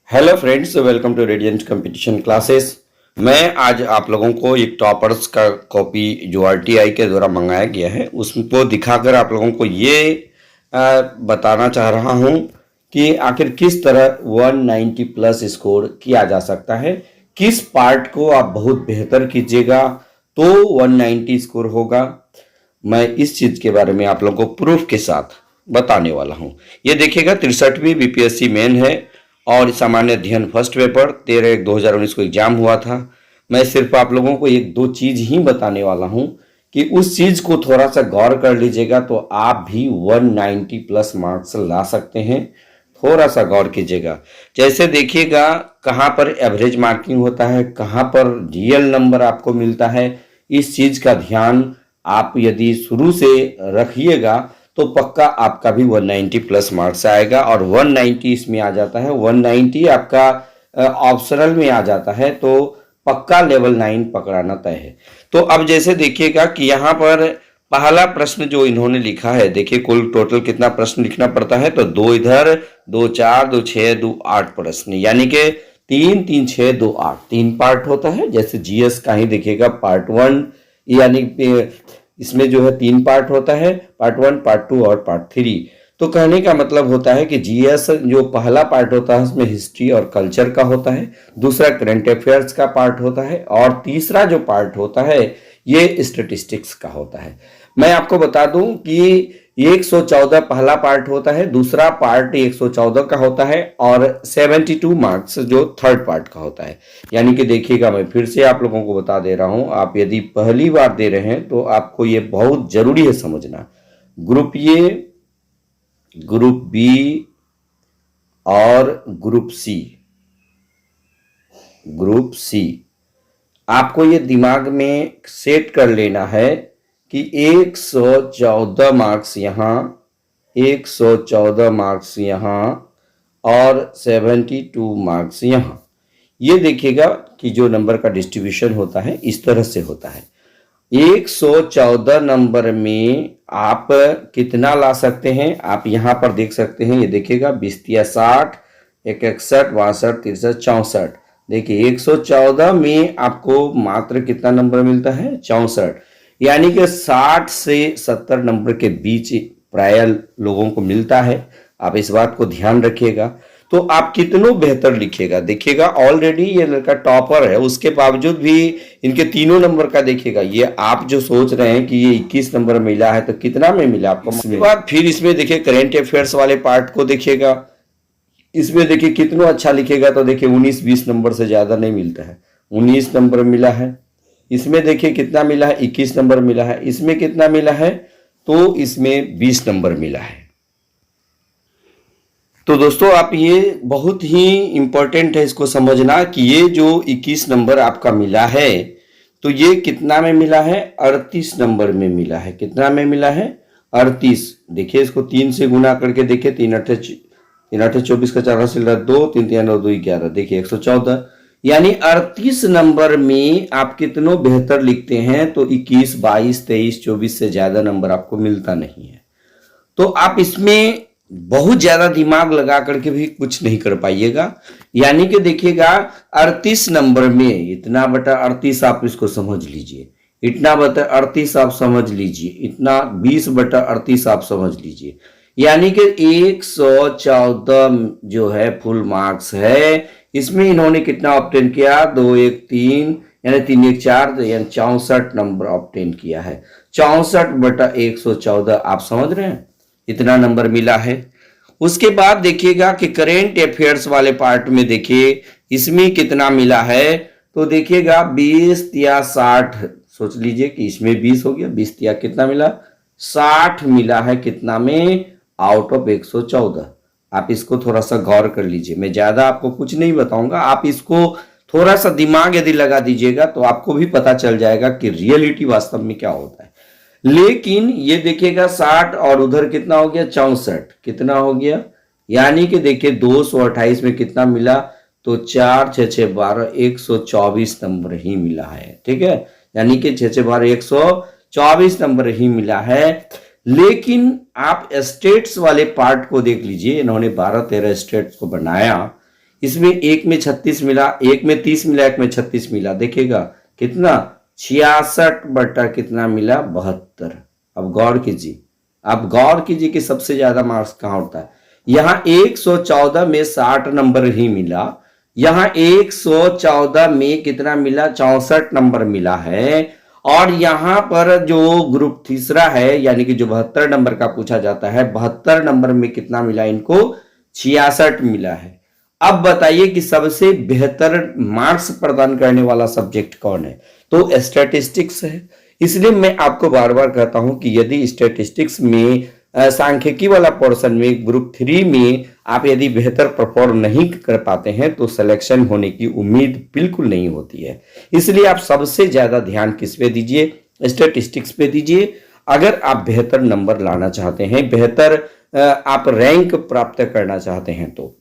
Hello friends, welcome to Radiant Competition Classes. मैं आज आप लोगों को एक टॉपर्स का कॉपी जो आरटीआई के द्वारा मंगाया गया है उसको दिखाकर आप लोगों को ये बताना चाह रहा हूँ कि आखिर किस तरह 190 प्लस स्कोर किया जा सकता है। किस पार्ट को आप बहुत बेहतर कीजिएगा तो 190 स्कोर होगा। मैं इस चीज़ के बारे में आप लोगों को प्रूफ के साथ बताने वाला हूँ। ये देखिएगा 63वीं बीपीएससी मेन है और सामान्य अध्ययन फर्स्ट पेपर 13/1/2019 को एग्जाम हुआ था। मैं सिर्फ आप लोगों को एक दो चीज ही बताने वाला हूं कि उस चीज को थोड़ा सा गौर कर लीजिएगा तो आप भी 190 प्लस मार्क्स ला सकते हैं। थोड़ा सा गौर कीजिएगा। जैसे देखिएगा कहाँ पर एवरेज मार्किंग होता है, कहाँ पर रियल नंबर आपको मिलता है। इस चीज का ध्यान आप यदि शुरू से रखिएगा तो पक्का आपका भी 190 प्लस मार्क्स आएगा। और 190 इसमें आ जाता है, 190 आपका ऑप्शनल में आ जाता है तो पक्का लेवल 9 पकड़ाना तय है। तो अब जैसे देखिएगा कि यहाँ पर पहला प्रश्न जो इन्होंने लिखा है, देखिए कुल टोटल कितना प्रश्न लिखना पड़ता है तो 2 इधर, 2 4, 2 6, 2 8 प्रश्न, यानी कि 3 3 6 2 8 3 पार्ट होता है। जैसे जीएस का ही देखिएगा पार्ट 1, यानी इसमें जो है 3 पार्ट होता है, पार्ट 1, पार्ट 2 और पार्ट 3। तो कहने का मतलब होता है कि जीएस जो पहला पार्ट होता है उसमें हिस्ट्री और कल्चर का होता है, दूसरा करंट अफेयर्स का पार्ट होता है और तीसरा जो पार्ट होता है ये स्टेटिस्टिक्स का होता है। मैं आपको बता दूं कि 114 पहला पार्ट होता है, दूसरा पार्ट 114 का होता है और 72 मार्क्स जो थर्ड पार्ट का होता है। यानी कि देखिएगा मैं फिर से आप लोगों को बता दे रहा हूं, आप यदि पहली बार दे रहे हैं तो आपको ये बहुत जरूरी है समझना। ग्रुप ए, ग्रुप बी और ग्रुप सी आपको ये दिमाग में सेट कर लेना है कि 114 मार्क्स यहाँ, 114 मार्क्स यहाँ और 72 मार्क्स यहाँ। ये देखिएगा कि जो नंबर का डिस्ट्रीब्यूशन होता है इस तरह से होता है। 114 नंबर में आप कितना ला सकते हैं, आप यहाँ पर देख सकते हैं। ये देखिएगा 20 या 60, 61, 62, 63, 64। देखिए 114 में आपको मात्र कितना नंबर मिलता है, 64। यानी कि 60 से 70 नंबर के बीच प्राय लोगों को मिलता है। आप इस बात को ध्यान रखिएगा तो आप कितनों बेहतर लिखिएगा। देखिएगा ऑलरेडी ये लड़का टॉपर है, उसके बावजूद भी इनके तीनों नंबर का देखिएगा। ये आप जो सोच रहे हैं कि ये 21 नंबर मिला है तो कितना में मिला आपको। उसके बाद फिर इसमें देखिए करेंट अफेयर्स वाले पार्ट को देखिएगा, इसमें देखिए कितना अच्छा लिखेगा तो देखिए 19-20 नंबर से ज्यादा नहीं मिलता है, 19 नंबर मिला है। इसमें देखिए कितना मिला है, 21 नंबर मिला है। इसमें कितना मिला है तो इसमें 20 नंबर मिला है। तो दोस्तों आप ये बहुत ही इंपॉर्टेंट है इसको समझना कि ये जो 21 नंबर आपका मिला है तो ये कितना में मिला है, 38 नंबर में मिला है। कितना में मिला है, 38। देखिए इसको 3 से गुना करके देखिए, 3 8 24 का 4 से 2, 3 3 9 2 11, देखिए 114। यानी 38 नंबर में आप कितनों बेहतर लिखते हैं तो 21, 22, 23, 24 से ज्यादा नंबर आपको मिलता नहीं है। तो आप इसमें बहुत ज्यादा दिमाग लगा करके भी कुछ नहीं कर पाइएगा। यानी कि देखिएगा 38 नंबर में इतना बटा 38 आप इसको समझ लीजिए, इतना बटा 38 आप समझ लीजिए, इतना 20 बटा 38 आप समझ लीजिए। यानी कि 114 जो है फुल मार्क्स है, इसमें इन्होंने कितना ऑब्टेन किया, 2 1 3 यानी 3 1 4 यानी 64 नंबर ऑब्टेन किया है। 64 बटा 114 आप समझ रहे हैं, इतना नंबर मिला है। उसके बाद देखिएगा कि करेंट अफेयर्स वाले पार्ट में देखिए इसमें कितना मिला है तो देखिएगा 20 या 60, सोच लीजिए कि इसमें 20 हो गया, 20 या कितना मिला, 60 मिला है। कितना में, आउट ऑफ 114। आप इसको थोड़ा सा गौर कर लीजिए, मैं ज्यादा आपको कुछ नहीं बताऊंगा, आप इसको थोड़ा सा दिमाग यदि लगा दीजिएगा तो आपको भी पता चल जाएगा कि रियलिटी वास्तव में क्या होता है। लेकिन ये देखिएगा 60 और उधर कितना हो गया, 64। कितना हो गया, यानी कि देखिए 228 में कितना मिला तो 4 6 6 12, 124 नंबर ही मिला है। ठीक है, यानी कि 6 6 12 124 नंबर ही मिला है। लेकिन आप स्टेट्स वाले पार्ट को देख लीजिए, इन्होंने 12-13 स्टेट्स को बनाया। इसमें एक में 36 मिला, एक में 30 मिला, एक में 36 मिला, देखिएगा कितना 66 बटा कितना मिला 72। अब गौर कीजिए, आप गौर कीजिए कि सबसे ज्यादा मार्क्स कहां होता है। यहां 114 में 60 नंबर ही मिला, यहां 114 में कितना मिला 64 नंबर मिला है। और यहां पर जो ग्रुप तीसरा है यानी कि जो 72 नंबर का पूछा जाता है, 72 नंबर में कितना मिला इनको 66 मिला है। अब बताइए कि सबसे बेहतर मार्क्स प्रदान करने वाला सब्जेक्ट कौन है, तो स्टैटिस्टिक्स है। इसलिए मैं आपको बार बार कहता हूं कि यदि स्टैटिस्टिक्स में सांख्यिकी वाला पोर्शन में ग्रुप 3 में आप यदि बेहतर परफॉर्म नहीं कर पाते हैं तो सिलेक्शन होने की उम्मीद बिल्कुल नहीं होती है। इसलिए आप सबसे ज्यादा ध्यान किस पे दीजिए, स्टैटिस्टिक्स पे दीजिए। अगर आप बेहतर नंबर लाना चाहते हैं, बेहतर आप रैंक प्राप्त करना चाहते हैं, तो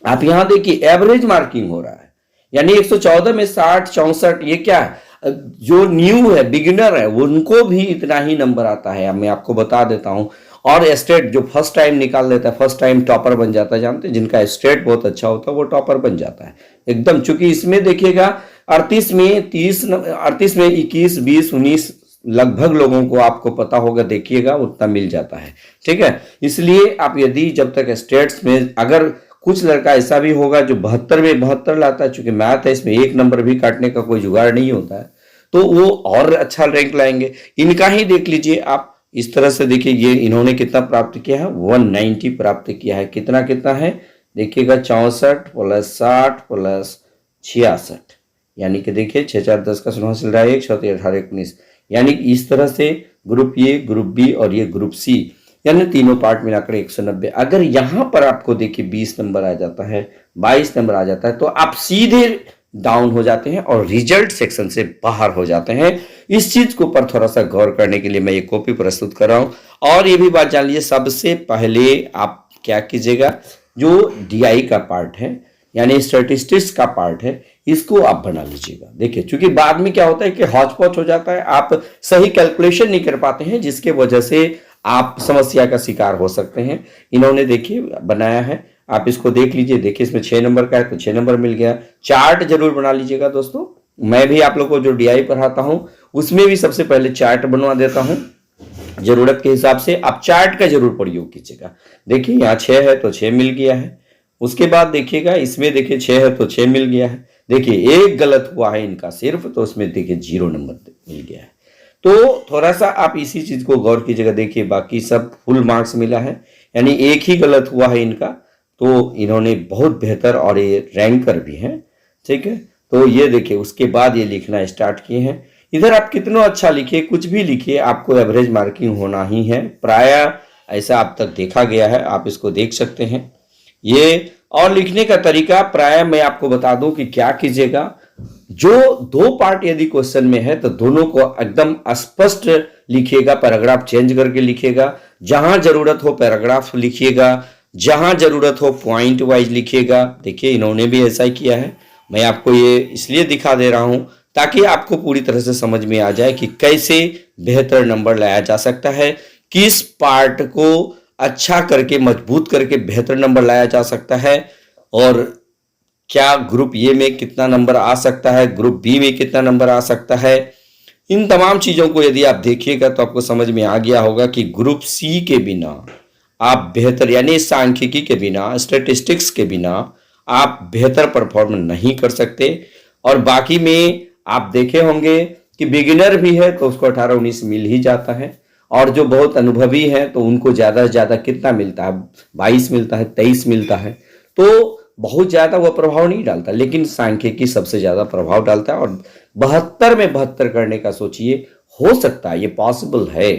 आप यहां देखिए एवरेज मार्किंग हो रहा है, यानी 114 में 60 64, ये क्या है, जो न्यू है बिगिनर है उनको भी इतना ही नंबर आता है। मैं आपको बता देता हूं। और स्टेट जो फर्स्ट टाइम निकाल लेता है, फर्स्ट टाइम टॉपर बन जाता है, जानते हैं जिनका स्टेट बहुत अच्छा होता है वो टॉपर बन जाता है एकदम। चूंकि इसमें देखिएगा 38 में 30, 38 में 21 20 19 लगभग लोगों को आपको पता होगा, देखिएगा उतना मिल जाता है, ठीक है। इसलिए आप यदि जब तक स्टेट्स में, अगर कुछ लड़का ऐसा भी होगा जो 72 में 72 लाता है, चूंकि मैथ है इसमें एक नंबर भी काटने का कोई जुगाड़ नहीं होता है, तो वो और अच्छा रैंक लाएंगे। इनका ही देख लीजिए आप, इस तरह से देखिए ये इन्होंने कितना प्राप्त किया है 190 प्राप्त किया है। कितना कितना है देखिएगा 64 प्लस 60 प्लस 66, यानी कि देखिए 6 4 10 का शून्य हासिल रहा है 1 6 18 19, यानी कि इस तरह से ग्रुप ए, ग्रुप बी और ये ग्रुप सी, यानी तीनों पार्ट मिलाकर 190। अगर यहां पर आपको देखिए 20 नंबर आ जाता है, 22 नंबर आ जाता है, तो आप सीधे डाउन हो जाते हैं और रिजल्ट सेक्शन से बाहर हो जाते हैं। इस चीज के ऊपर थोड़ा सा गौर करने के लिए मैं ये कॉपी प्रस्तुत कर रहा हूं। और ये भी बात जान लीजिए, सबसे पहले आप क्या कीजिएगा, जो डीआई का पार्ट है यानी स्टैटिस्टिक्स का पार्ट है, इसको आप बना लीजिएगा। देखिए चूंकि बाद में क्या होता है कि हौच पौच हो जाता है, आप सही कैलकुलेशन नहीं कर पाते हैं, जिसके वजह से आप समस्या का शिकार हो सकते हैं। इन्होंने देखिए बनाया है, आप इसको देख लीजिए, देखिए इसमें 6 नंबर का है तो 6 नंबर मिल गया। चार्ट जरूर बना लीजिएगा दोस्तों, मैं भी आप लोगों को जो डीआई पढ़ाता हूं उसमें भी सबसे पहले चार्ट बनवा देता हूं, जरूरत के हिसाब से आप चार्ट का जरूर प्रयोग कीजिएगा। देखिए यहाँ 6 है तो 6 मिल गया है, उसके बाद देखिएगा इसमें देखिए 6 है तो 6 मिल गया है। देखिए एक गलत हुआ है इनका सिर्फ, तो उसमें देखिए 0 नंबर मिल गया है। तो थोड़ा सा आप इसी चीज को गौर कीजिएगा। देखिए बाकी सब फुल मार्क्स मिला है, यानी एक ही गलत हुआ है इनका, तो इन्होंने बहुत बेहतर और ये रैंकर भी हैं, ठीक है। तो ये देखिए उसके बाद ये लिखना स्टार्ट किए हैं। इधर आप कितना अच्छा लिखिए, कुछ भी लिखिए, आपको एवरेज मार्किंग होना ही है, प्राय ऐसा अब तक देखा गया है, आप इसको देख सकते हैं। ये और लिखने का तरीका प्राय मैं आपको बता दूं कि क्या कीजिएगा, जो 2 पार्ट यदि क्वेश्चन में है तो दोनों को एकदम स्पष्ट लिखिएगा, पैराग्राफ चेंज करके लिखिएगा, जहां जरूरत हो पैराग्राफ लिखिएगा, जहां जरूरत हो पॉइंट वाइज लिखिएगा। देखिए इन्होंने भी ऐसा ही किया है, मैं आपको ये इसलिए दिखा दे रहा हूं ताकि आपको पूरी तरह से समझ में आ जाए कि कैसे बेहतर नंबर लाया जा सकता है, किस पार्ट को अच्छा करके मजबूत करके बेहतर नंबर लाया जा सकता है, और क्या ग्रुप ए में कितना नंबर आ सकता है, ग्रुप बी में कितना नंबर आ सकता है। इन तमाम चीजों को यदि आप देखिएगा तो आपको समझ में आ गया होगा कि ग्रुप सी के बिना आप बेहतर, यानी सांख्यिकी के बिना, स्टैटिस्टिक्स के बिना आप बेहतर परफॉर्म नहीं कर सकते। और बाकी में आप देखे होंगे कि बिगिनर भी है तो उसको 18-19 मिल ही जाता है, और जो बहुत अनुभवी है तो उनको ज्यादा से ज्यादा कितना मिलता है, 22 मिलता है, 23 मिलता है। तो बहुत ज्यादा वह प्रभाव नहीं डालता, लेकिन सांख्यिकी सबसे ज्यादा प्रभाव डालता है। और 72 में 72 करने का सोचिए, हो सकता है, ये पॉसिबल है,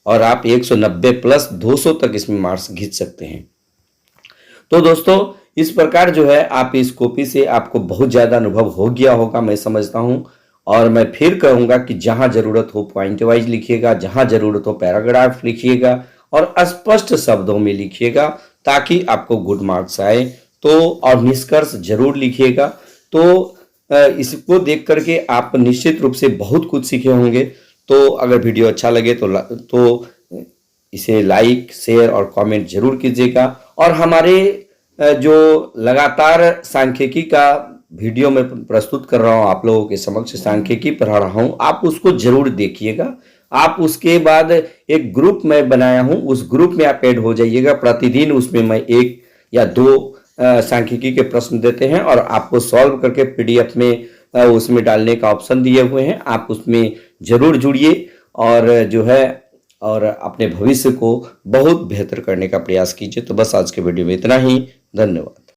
और आप 190 प्लस 200 तक इसमें मार्क्स खींच सकते हैं। तो दोस्तों इस प्रकार जो है आप इस कॉपी से आपको बहुत ज्यादा अनुभव हो गया होगा, मैं समझता हूं। और मैं फिर कहूंगा कि जहां जरूरत हो पॉइंट वाइज लिखिएगा, जहां जरूरत हो पैराग्राफ लिखिएगा, और स्पष्ट शब्दों में लिखिएगा ताकि आपको गुड मार्क्स आए। तो और निष्कर्ष जरूर लिखिएगा। तो इसको देख करके आप निश्चित रूप से बहुत कुछ सीखे होंगे। तो अगर वीडियो अच्छा लगे तो इसे लाइक, शेयर और कमेंट जरूर कीजिएगा। और हमारे जो लगातार सांख्यिकी का वीडियो में प्रस्तुत कर रहा हूँ आप लोगों के समक्ष, सांख्यिकी पढ़ा रहा हूँ, आप उसको जरूर देखिएगा। आप उसके बाद एक ग्रुप मैं बनाया हूँ, उस ग्रुप में आप ऐड हो जाइएगा। प्रतिदिन उसमें मैं 1 या 2 सांख्यिकी के प्रश्न देते हैं और आपको सॉल्व करके पीडीएफ में उसमें डालने का ऑप्शन दिए हुए हैं। आप उसमें जरूर जुड़िए और जो है और अपने भविष्य को बहुत बेहतर करने का प्रयास कीजिए। तो बस आज के वीडियो में इतना ही। धन्यवाद।